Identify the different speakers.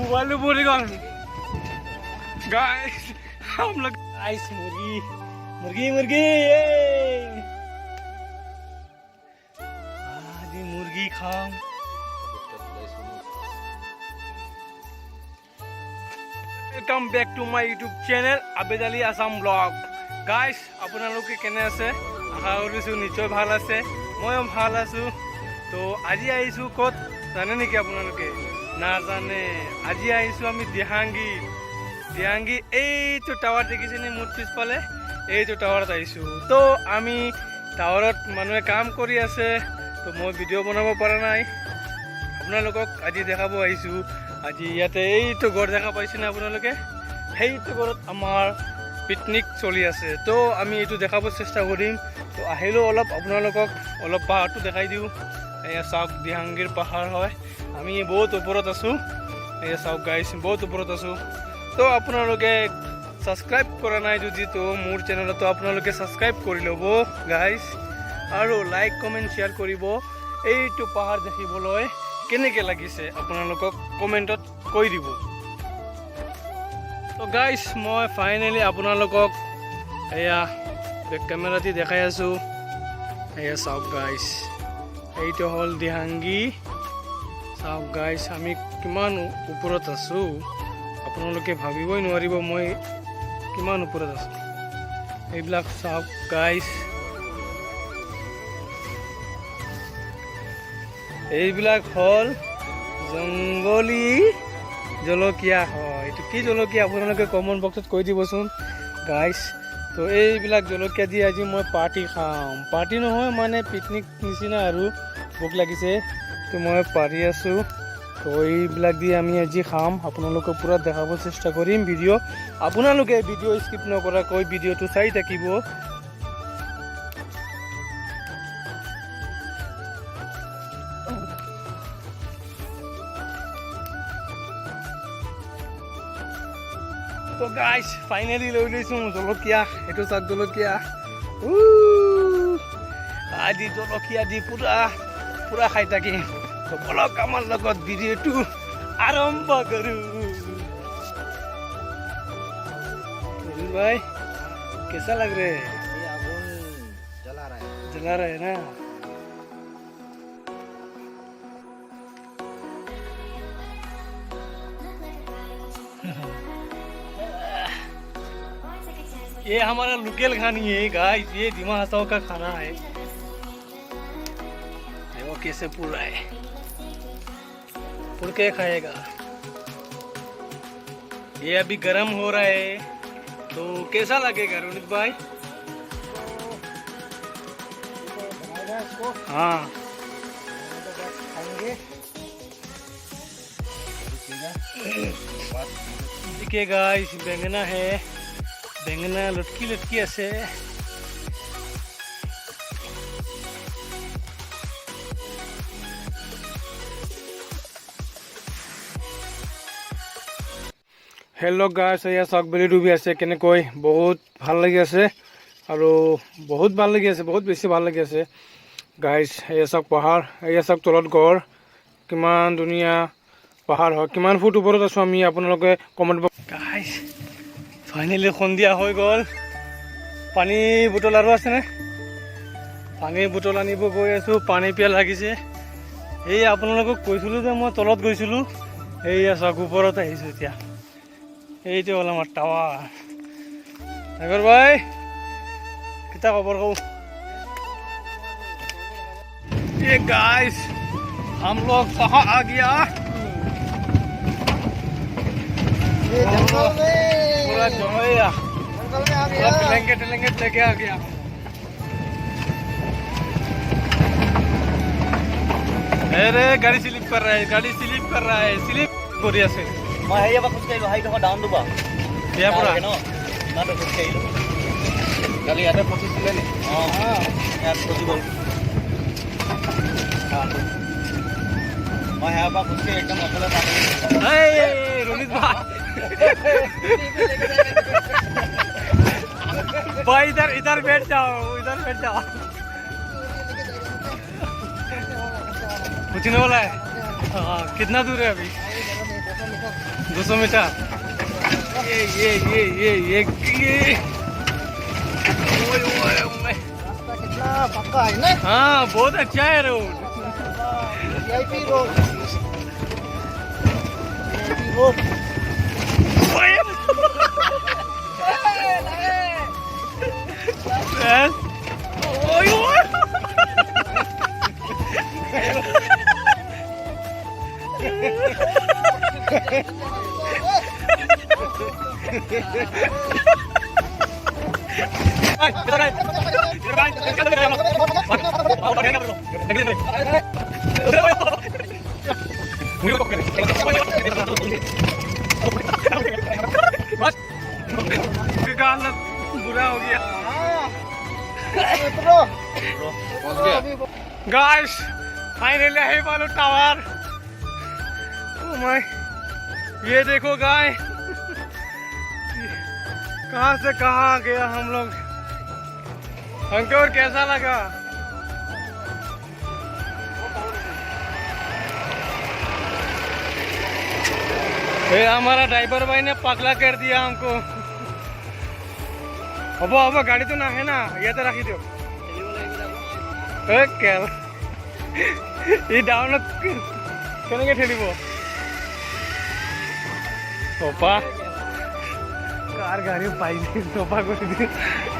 Speaker 1: mobile में बोलेगा guys हम लोग आइस मुर्गी मुर्गी मुर्गी आज मुर्गी खाम welcome back to my YouTube channel Abed Ali Assam blog guys আপোনালোকে কেনে আছে আশা কৰিছোঁ নিশ্চয় ভাল আছে ময়ো ভাল আছোঁ তো আজি আহিছোঁ ক'ত জানে নেকি আপোনালোকে নাজানে আজি আহিছোঁ আমি দিহাংগী এইটো টাৱাৰ দেখিছেনে মোৰ পিছফালে এইটো টাৱাৰত আহিছোঁ তো আমি টাৱাৰত মানুহে কাম কৰি আছে তো মই ভিডিঅ' বনাব পৰা নাই আপোনালোকক আজি দেখাব আহিছোঁ আজি ইয়াতে এইটো ঘৰ দেখা পাইছেনে আপোনালোকে সেইটো ঘৰত আমাৰ পিকনিক চলি আছে তো আমি এইটো দেখাব চেষ্টা কৰিম তো আহিলেও অলপ আপোনালোকক অলপ পাহাৰটো দেখাই দিওঁ এয়া চাওক দিহাংগীৰ পাহাৰ হয় আমি বহুত ওপৰত আছোঁ এয়া চাওক গাইছ বহুত ওপৰত আছোঁ তো আপোনালোকে ছাবস্ক্ৰাইব কৰা নাই যদি তো মোৰ চেনেলতো আপোনালোকে ছাবস্ক্ৰাইব কৰি ল'ব গাইছ আৰু লাইক কমেণ্ট শ্বেয়াৰ কৰিব এইটো পাহাৰ দেখিবলৈ কেনেকৈ লাগিছে আপোনালোকক কমেণ্টত কৈ দিব তো গাইছ মই ফাইনেলি আপোনালোকক এয়া বেক কেমেৰা দি দেখাই আছোঁ এয়া চাওক গাইছ এইটো হ'ল দিহাংগী চাওক গাইছ আমি কিমান ওপৰত আছোঁ আপোনালোকে ভাবিবই নোৱাৰিব মই কিমান ওপৰত আছোঁ এইবিলাক চাওক গাইছ এইবিলাক হ'ল জংগলী জলকীয়া হয় এইটো কি জলকীয়া আপোনালোকে কমেণ্ট বক্সত কৈ দিবচোন গাইছ তো এইবিলাক জলকীয়া দি আজি মই পাৰ্টি খাম পাৰ্টি নহয় মানে পিকনিক নিচিনা আৰু ভোক লাগিছে তো মই পাৰি আছোঁ তো এইবিলাক দি আমি আজি খাম আপোনালোকক পূৰা দেখাব চেষ্টা কৰিম ভিডিঅ' আপোনালোকে ভিডিঅ' স্কিপ নকৰাকৈ ভিডিঅ'টো চাই থাকিব তো গাইছ ফাইনেলি লৈ লৈছোঁ জলকীয়া এইটো চাওক জলকীয়া আজি জলকীয়া দি পুৰা খাই থাকিম তো বলক আমাৰ লগত ভিডিঅ'টো আৰম্ভ কৰোঁ भाई कैसा लग रहा है
Speaker 2: ये आगून जला रहा है
Speaker 1: ना ये हमारा लोकल खानी है गाइस ये दिमा हसाओ का खाना है देखो कैसे पुर रहा है पुर के खाएगा ये अभी गर्म हो रहा है तो कैसा लगेगा रोनित भाई हाँ देखिएगा इस बैंगना है बेंगना लटकी আছে হেল্ল' গাইছ এয়া চাওক বেলি ডুবি আছে কেনেকৈ বহুত ভাল লাগি আছে আৰু বহুত ভাল লাগি আছে বহুত বেছি ভাল লাগি আছে গাইছ এয়া চাওক পাহাৰ এয়া চাওক তলত ঘৰ কিমান ধুনীয়া পাহাৰ হয় কিমান ফুট ওপৰত আছোঁ আমি আপোনালোকে কমেণ্ট গাইছ ফাইনেলি সন্ধিয়া হৈ গ'ল পানী বটল আৰু আছেনে পানীৰ বটল আনিব গৈ আছোঁ পানী পিয়াহ লাগিছে এই আপোনালোকক কৈছিলোঁ যে মই তলত গৈছিলোঁ এইয়া চাওক ওপৰত আহিছোঁ এতিয়া এইটো হ'ল আমাৰ টাৱাৰ আগৰ ভাই কিতা খবৰ কওঁ ये गाइस हम लोग कहाँ आ गया पूरा जंगल में आ गया ब्लैंकेट लेके आ गया अरे गाड़ी स्लिप कर रहा है स्लिप बोरिया से
Speaker 2: मैं है ये बात कुछ कहिलो हाई तो डाउन दुबा
Speaker 1: या पूरा
Speaker 2: ना तो कुछ कहिलो कल याद है प्रोसेस लेने हां यार कुछ बोल हां মই সেয়া পৰা খোজকাঢ়ি একদম অকলে পালোঁ
Speaker 1: रोहित भाई इधर इधर बैठ जाओ पूछने वाला है हाँ कितना दूर है अभी 200 मीटर ये ओए
Speaker 2: कितना पक्का है ना
Speaker 1: हाँ बहुत अच्छा है रोड
Speaker 2: VIP रोड रोड हालत बुरा हो गया गाइस फाइनली आई वालो टावर ये देखो गाय कहाँ से कहाँ आ गया हम लोग अंकुर कैसा लगा हमारा ड्राइवर भाई ने पगला कर दिया हमको अब गाड़ी तो ना है ना ये तो रखी दो ये डाउन केनेके ठेलिब सोफा कार गाड़ी पाई सोफा कर